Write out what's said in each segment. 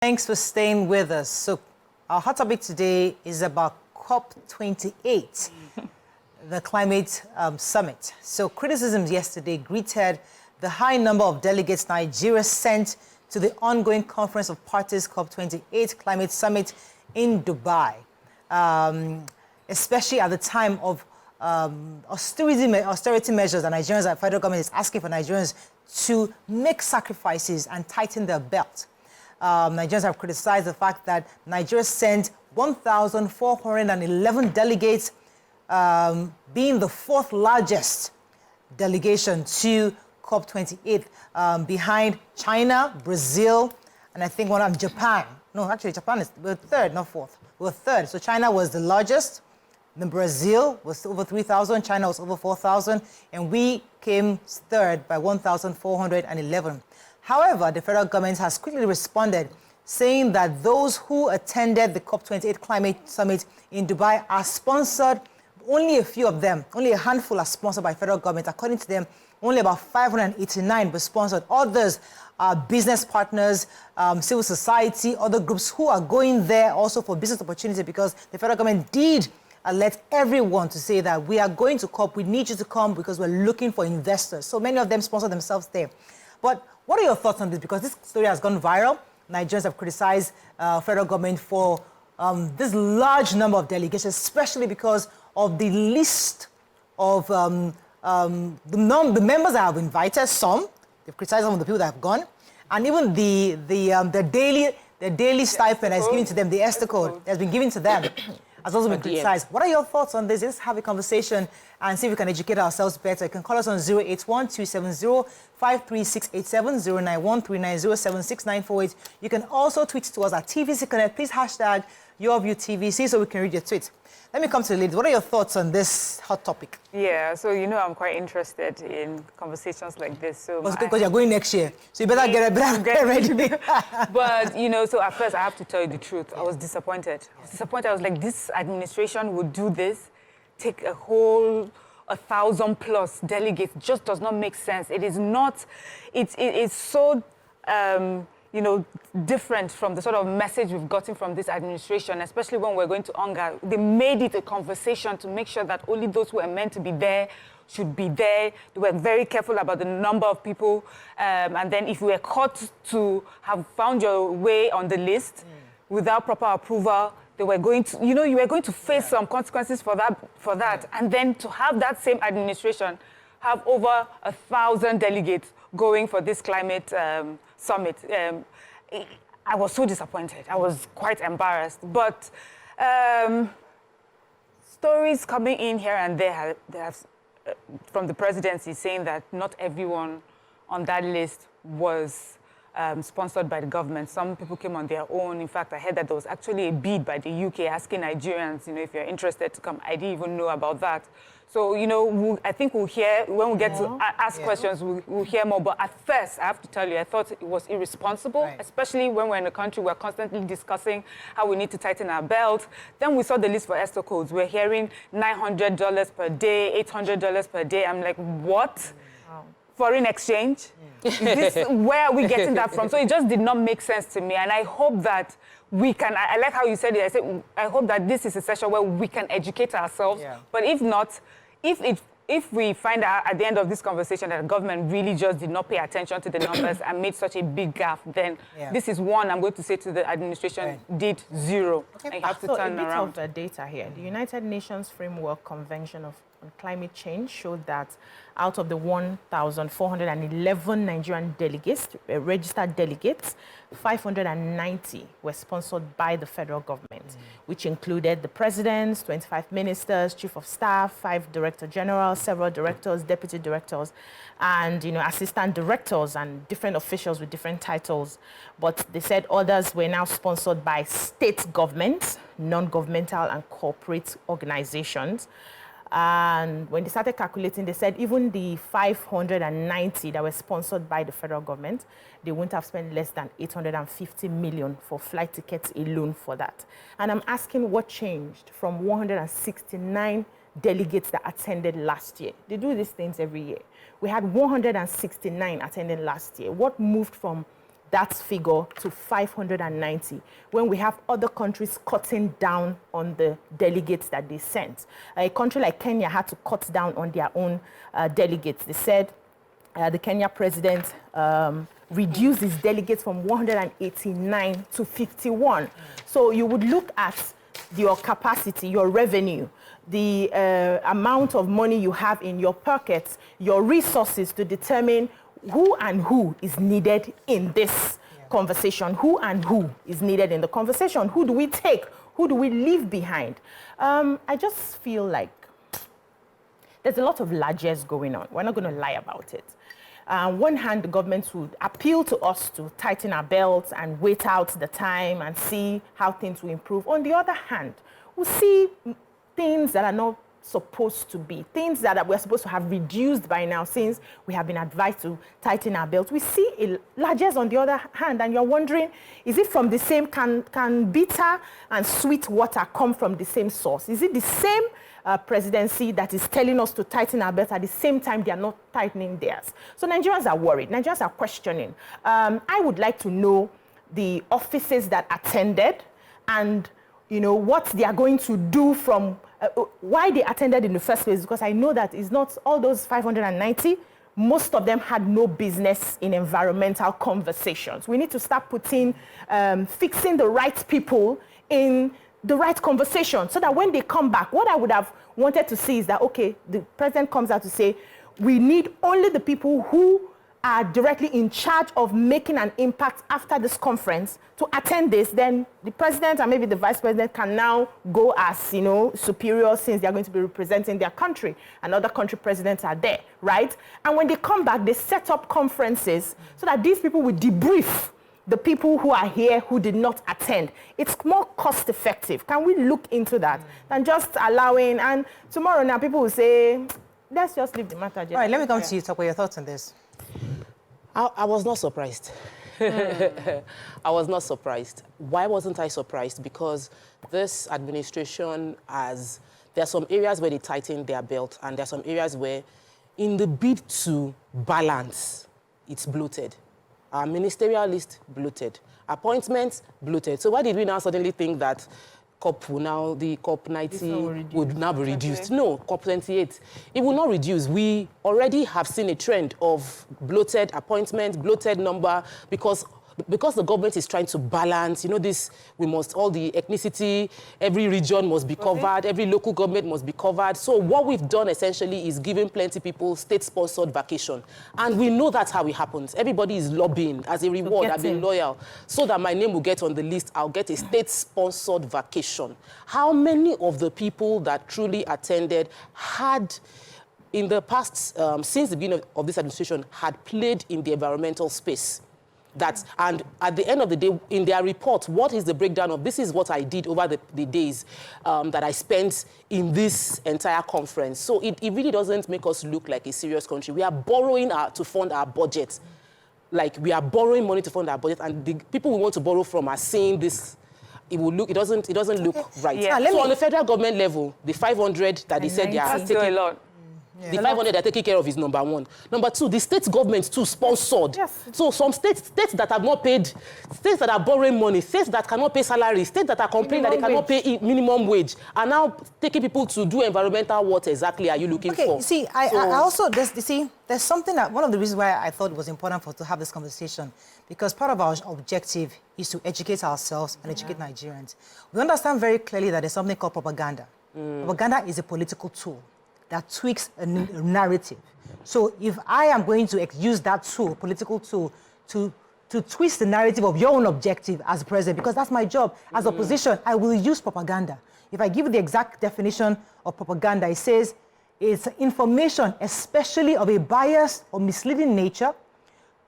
Thanks for staying with us. So our hot topic today is about COP28, the climate summit. So criticisms yesterday greeted the high number of delegates Nigeria sent to the ongoing Conference of Parties COP28 climate summit in Dubai, especially at the time of austerity measures that Nigerians and federal government is asking for Nigerians to make sacrifices and tighten their belt. Nigerians have criticized the fact that Nigeria sent 1,411 delegates, being the fourth largest delegation to COP28, behind China, Brazil, and I think one of Japan. No, actually, Japan we're third, not fourth. We're third. So China was the largest. Then Brazil was over 3,000. China was over 4,000. And we came third by 1,411. However, the federal government has quickly responded, saying that those who attended the COP28 climate summit in Dubai are sponsored. Only a few of them, only a handful are sponsored by federal government. According to them, only about 589 were sponsored. Others are business partners, civil society, other groups who are going there also for business opportunity, because the federal government did let everyone to say that we are going to COP, we need you to come because we're looking for investors. So many of them sponsor themselves there. But what are your thoughts on this? Because this story has gone viral. Nigerians have criticized federal government for this large number of delegations, especially because of the list of the members that have invited. Some they've criticized some of the people that have gone, and even the daily stipend has given to them, the ESTA code has been given to them. Has also been criticized. What are your thoughts on this? Let's have a conversation and see if we can educate ourselves better. You can call us on 081-270-53687, 091-390-76948. You can also tweet to us at TVC Connect. Please hashtag YourViewTVC so we can read your tweets. Let me come to the ladies. What are your thoughts on this hot topic? Yeah, so you know I'm quite interested in conversations like this. So because you're going next year, so you better get ready. But you know, so at first I have to tell you the truth. I was disappointed. I was like, this administration would do this, take a whole 1,000+ delegates. Just does not make sense. It is not. It's so. You know, different from the sort of message we've gotten from this administration, especially when we're going to UNGA. They made it a conversation to make sure that only those who are meant to be there should be there. They were very careful about the number of people. And then if you were caught to have found your way on the list without proper approval, they were going to, you know, you were going to face some consequences for that. And then to have that same administration have over 1,000 delegates going for this climate summit. I was so disappointed. I was quite embarrassed. But stories coming in here and there from the presidency saying that not everyone on that list was sponsored by the government. Some people came on their own. In fact, I heard that there was actually a bid by the UK asking Nigerians, you know, if you're interested to come. I didn't even know about that. So, you know, I think we'll hear, when we get to ask questions, we'll hear more. But at first, I have to tell you, I thought it was irresponsible, especially when we're in a country we're constantly discussing how we need to tighten our belt. Then we saw the list for ESTA codes. We're hearing $900 per day, $800 per day. I'm like, what? Wow. Foreign exchange? Where are we getting that from? So it just did not make sense to me. And I hope that we can, I like how you said it, I hope that this is a session where we can educate ourselves. Yeah. But if not, if we find out at the end of this conversation that the government really just did not pay attention to the numbers and made such a big gaffe, then this is one I'm going to say to the administration did zero. Okay. And you have to turn around. So a bit of data here. The United Nations Framework Convention on Climate Change showed that out of the 1,411 Nigerian delegates, registered delegates, 590 were sponsored by the federal government, which included the presidents, 25 ministers, chief of staff, 5 director generals, several directors, deputy directors, and assistant directors and different officials with different titles. But they said others were now sponsored by state governments, non-governmental and corporate organizations. And when they started calculating, they said even the 590 that were sponsored by the federal government, they wouldn't have spent less than 850 million for flight tickets alone for that. And I'm asking what changed from 169 delegates that attended last year. They do these things every year. We had 169 attending last year. What moved from that figure to 590 when we have other countries cutting down on the delegates that they sent. A country like Kenya had to cut down on their own delegates. They said the Kenya president reduced his delegates from 189 to 51. So you would look at your capacity, your revenue, the amount of money you have in your pockets, your resources to determine who and who is needed in this conversation, who and who is needed in the conversation, who do we take, who do we leave behind. I just feel like there's a lot of largesse going on. We're not going to lie about it. On one hand, the government would appeal to us to tighten our belts and wait out the time and see how things will improve. On the other hand, we see things that are not supposed to be, things that we're supposed to have reduced by now since we have been advised to tighten our belts. We see a largesse on the other hand, and you're wondering, is it from the same, can bitter and sweet water come from the same source? Is it the same presidency that is telling us to tighten our belts at the same time they are not tightening theirs? So Nigerians are worried. Nigerians are questioning. I would like to know the offices that attended and what they are going to do from why they attended in the first place, because I know that it's not all those 590. Most of them had no business in environmental conversations. We need to start putting, fixing the right people in the right conversation so that when they come back, what I would have wanted to see is that, okay, the president comes out to say, we need only the people who are directly in charge of making an impact after this conference to attend this. Then the president and maybe the vice president can now go as, superior, since they're going to be representing their country, and other country presidents are there, right? And when they come back, they set up conferences so that these people will debrief the people who are here who did not attend. It's more cost effective. Can we look into that than just allowing, and tomorrow now people will say, let's just leave the matter. All right, let me come to you, talk about your thoughts on this. I was not surprised. I was not surprised. Why wasn't I surprised? Because this administration there are some areas where they tighten their belt, and there are some areas where, in the bid to balance, it's bloated. Our ministerial list, bloated. Appointments, bloated. So why did we now suddenly think that the COP 90 would now be reduced? No, COP 28, it will not reduce. We already have seen a trend of bloated appointments, bloated number, because the government is trying to balance, all the ethnicity, every region must be covered, every local government must be covered. So what we've done essentially is giving plenty people state-sponsored vacation. And we know that's how it happens. Everybody is lobbying as a reward. I've been loyal. So that my name will get on the list, I'll get a state-sponsored vacation. How many of the people that truly attended had, in the past, since the beginning of this administration, had played in the environmental space? And at the end of the day, in their report, what is the breakdown of, this is what I did over the days that I spent in this entire conference. So it really doesn't make us look like a serious country. We are borrowing to fund our budget. Like, we are borrowing money to fund our budget, and the people we want to borrow from are saying this. It doesn't look right. Yeah. So on the federal government level, the 500 that they said they are taking, a lot. The 500 they're taking care of is number one. Number two, the state government too sponsored. Yes. So some states that have not paid, states that are borrowing money, states that cannot pay salary, states that are complaining that they cannot pay minimum wage, are now taking people to do environmental. What exactly are you looking for? Okay, see, I also, there's something that, one of the reasons why I thought it was important to have this conversation, because part of our objective is to educate ourselves and educate Nigerians. We understand very clearly that there's something called propaganda. Propaganda is a political tool that tweaks a narrative. So if I am going to use that tool, political tool, to twist the narrative of your own objective as president, because that's my job, as opposition, I will use propaganda. If I give you the exact definition of propaganda, it says it's information, especially of a biased or misleading nature,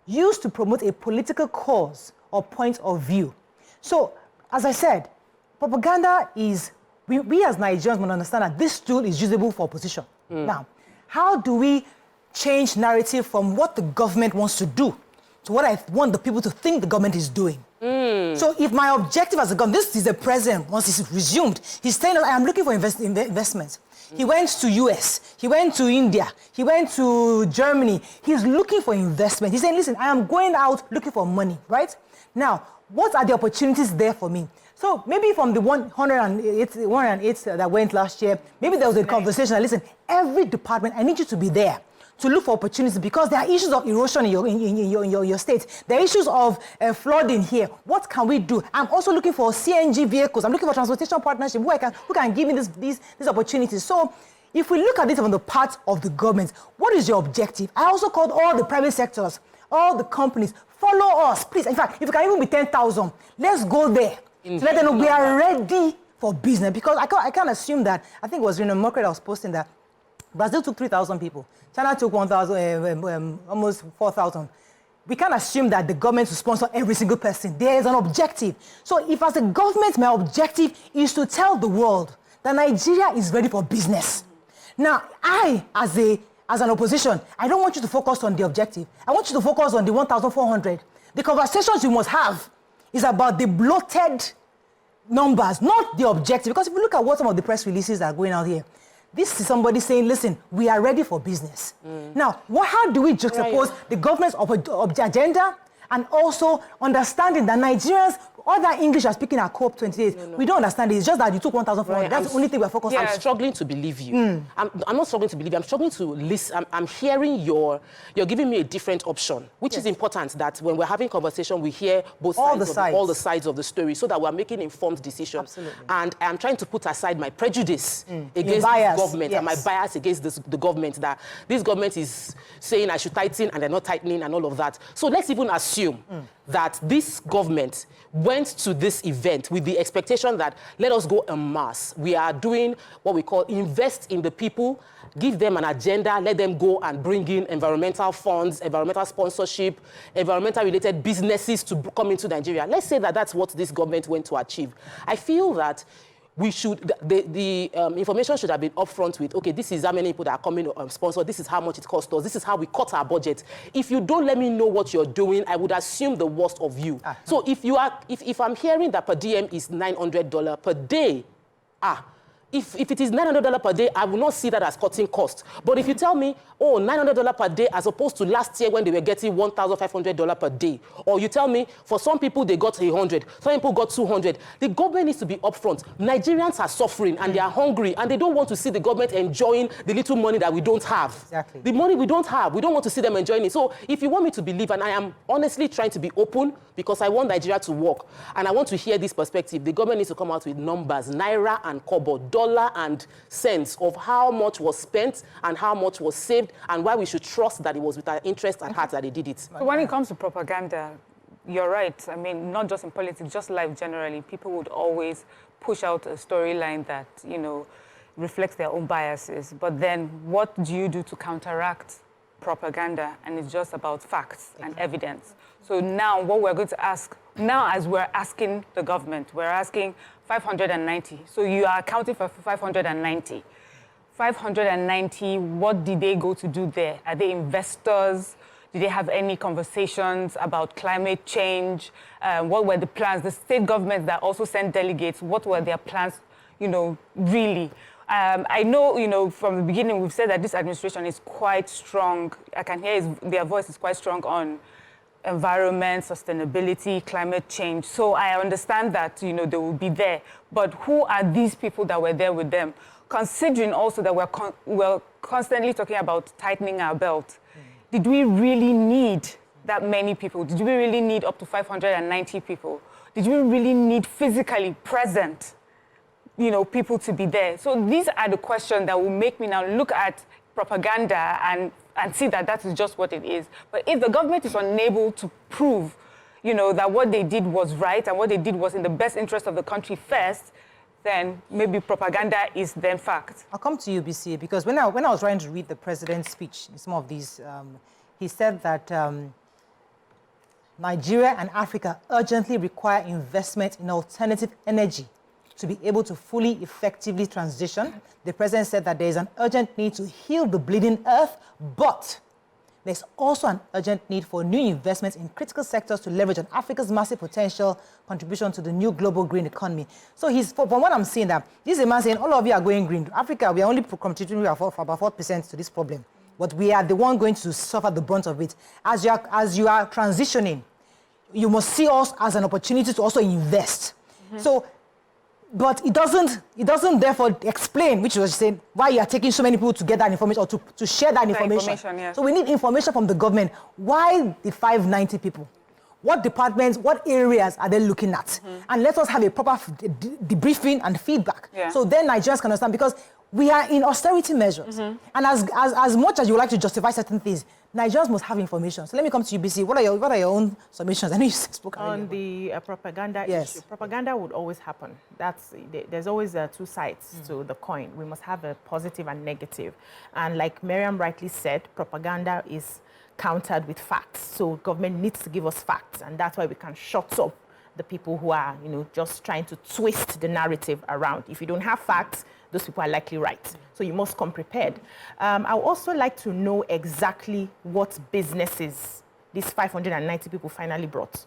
used to promote a political cause or point of view. So, as I said, propaganda is, we as Nigerians must understand that this tool is usable for opposition. Now, how do we change narrative from what the government wants to do to what I want the people to think the government is doing? So if my objective as a government, this is the president, once he's resumed, he's saying, I am looking for investments. He went to US, he went to India, he went to Germany. He's looking for investment. He's saying, listen, I am going out looking for money, right? Now, what are the opportunities there for me? So maybe from the 108 that went last year, maybe there was a conversation that, listen, every department, I need you to be there to look for opportunities because there are issues of erosion in your state. There are issues of flooding here. What can we do? I'm also looking for CNG vehicles. I'm looking for transportation partnership who can give me these opportunities. So if we look at this from the part of the government, what is your objective? I also called all the private sectors, all the companies, follow us, please. In fact, if it can even be 10,000, let's go there. So let them know we are ready for business. Because I can't assume that, I think it was Market that was posting that Brazil took 3,000 people. China took 1,000, almost 4,000. We can't assume that the government will sponsor every single person. There is an objective. So if as a government, my objective is to tell the world that Nigeria is ready for business. Now, as an opposition, I don't want you to focus on the objective. I want you to focus on the 1,400. The conversations you must have is about the bloated numbers, not the objective. Because if you look at what some of the press releases that are going out here, this is somebody saying, listen, we are ready for business. Now, how do we juxtapose the government's agenda and also understanding that Nigerians, other English are speaking at COP28. We don't understand it. It's just that you took 1,400. That's the only thing we're focused on. I'm struggling to believe you. I'm not struggling to believe you. I'm struggling to listen. I'm hearing you're giving me a different option, which is important that when we're having conversation, we hear all the sides of the story so that we're making informed decisions. Absolutely. And I'm trying to put aside my prejudice against the government and my bias against the government, that this government is saying I should tighten and they're not tightening and all of that. So let's even assume that this government went to this event with the expectation that let us go en masse. We are doing what we call invest in the people, give them an agenda, let them go and bring in environmental funds, environmental sponsorship, environmental related businesses to come into Nigeria. Let's say that that's what this government went to achieve. I feel that we should, the information should have been upfront with, okay, this is how many people that are coming to sponsor, this is how much it costs us, this is how we cut our budget. If you don't let me know what you're doing, I would assume the worst of you. So if I'm hearing that per diem is $900 per day, if it is $900 per day, I will not see that as cutting costs. But if you tell me, oh, $900 per day as opposed to last year when they were getting $1,500 per day, or you tell me for some people they got 100, some people got 200, the government needs to be upfront. Nigerians are suffering and they are hungry and they don't want to see the government enjoying the little money that we don't have. Exactly. The money we don't have, we don't want to see them enjoying it. So if you want me to believe, and I am honestly trying to be open because I want Nigeria to work and I want to hear this perspective, the government needs to come out with numbers, naira and kobo, dollar and cents of how much was spent and how much was saved and why we should trust that it was with our interest at heart that they did it. So when it comes to propaganda, you're right. I mean, not just in politics, just life generally, people would always push out a storyline that, you know, reflects their own biases. But then what do you do to counteract propaganda? And it's just about facts and evidence. So now what we're going to ask, now as we're asking the government, we're asking 590. So you are accounting for 590. 590, what did they go to do there? Are they investors? Did they have any conversations about climate change? What were the plans? The state governments that also sent delegates, what were their plans, you know, really? I know, you know, from the beginning, we've said that this administration is quite strong. I can hear their voice is quite strong on environment, sustainability, climate change. So I understand that, you know, they will be there. But who are these people that were there with them? Considering also that we're constantly talking about tightening our belt. Did we really need that many people? Did we really need up to 590 people? Did we really need physically present, you know, people to be there? So these are the questions that will make me now look at propaganda and see that that is just what it is. But if the government is unable to prove, you know, that what they did was right and what they did was in the best interest of the country first, then maybe propaganda is then fact. I'll come to you, BCA, because when I was trying to read the president's speech in some of these, he said that Nigeria and Africa urgently require investment in alternative energy to be able to fully, effectively transition. The president said that there is an urgent need to heal the bleeding earth, but there's also an urgent need for new investments in critical sectors to leverage on Africa's massive potential contribution to the new global green economy. So from what I'm seeing, that this is a man saying all of you are going green. Africa, we are only contributing for about 4% to this problem, but we are the one going to suffer the brunt of it. As you are transitioning, you must see us as an opportunity to also invest. So, but it doesn't therefore explain, which was saying, why you are taking so many people to get that information or to share that information. Yes. So we need information from the government. Why the 590 people? What departments, what areas are they looking at? And let us have a proper debriefing and feedback. Yeah. So then Nigerians can understand, because we are in austerity measures. And as much as you would like to justify certain things, Nigerians must have information. So let me come to you, BC. What are your own submissions? I know you spoke on the propaganda Yes. issue. Propaganda would always happen. There's always two sides to the coin. We must have a positive and negative. And like Mariam rightly said, propaganda is countered with facts. So government needs to give us facts, and that's why we can shut up the people who are, just trying to twist the narrative around. If you don't have facts, those people are likely right. So you must come prepared. I would also like to know exactly what businesses these 590 people finally brought.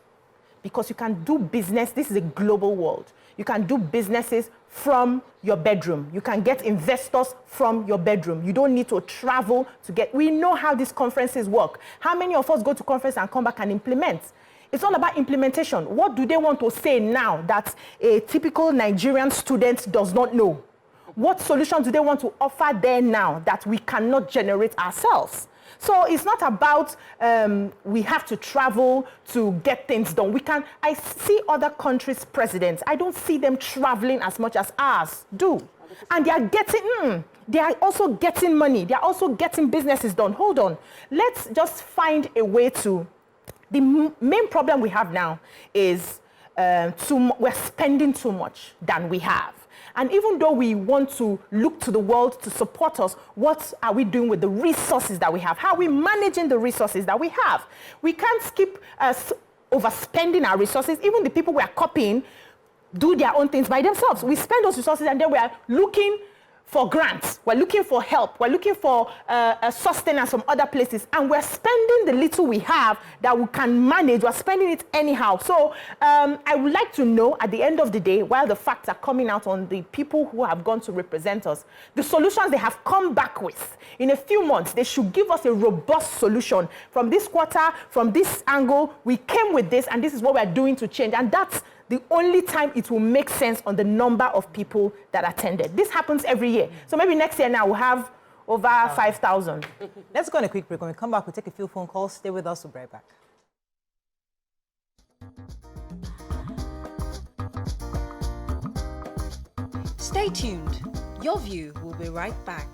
Because you can do business, this is a global world. You can do businesses from your bedroom. You can get investors from your bedroom. You don't need to travel to get, we know how these conferences work. How many of us go to conference and come back and implement? It's all about implementation. What do they want to say now that a typical Nigerian student does not know? What solutions do they want to offer there now that we cannot generate ourselves? So it's not about we have to travel to get things done. I see other countries' presidents. I don't see them traveling as much as ours do. And they are also getting money. They are also getting businesses done. Hold on. Let's just find a way to... The main problem we have now is we're spending too much than we have. And even though we want to look to the world to support us, what are we doing with the resources that we have? How are we managing the resources that we have? We can't keep overspending our resources. Even the people we are copying do their own things by themselves. We spend those resources and then we are looking for grants, we're looking for help, we're looking for sustenance from other places, and we're spending the little we have that we can manage, we're spending it anyhow. So I would like to know, at the end of the day, while the facts are coming out on the people who have gone to represent us, the solutions they have come back with. In a few months, they should give us a robust solution. From this quarter, from this angle, we came with this, and this is what we're doing to change. And that's the only time it will make sense on the number of people that attended. This happens every year. So maybe next year now we'll have over 5,000. Let's go on a quick break. When we come back, we'll take a few phone calls. Stay with us. We'll be right back. Stay tuned. Your View will be right back.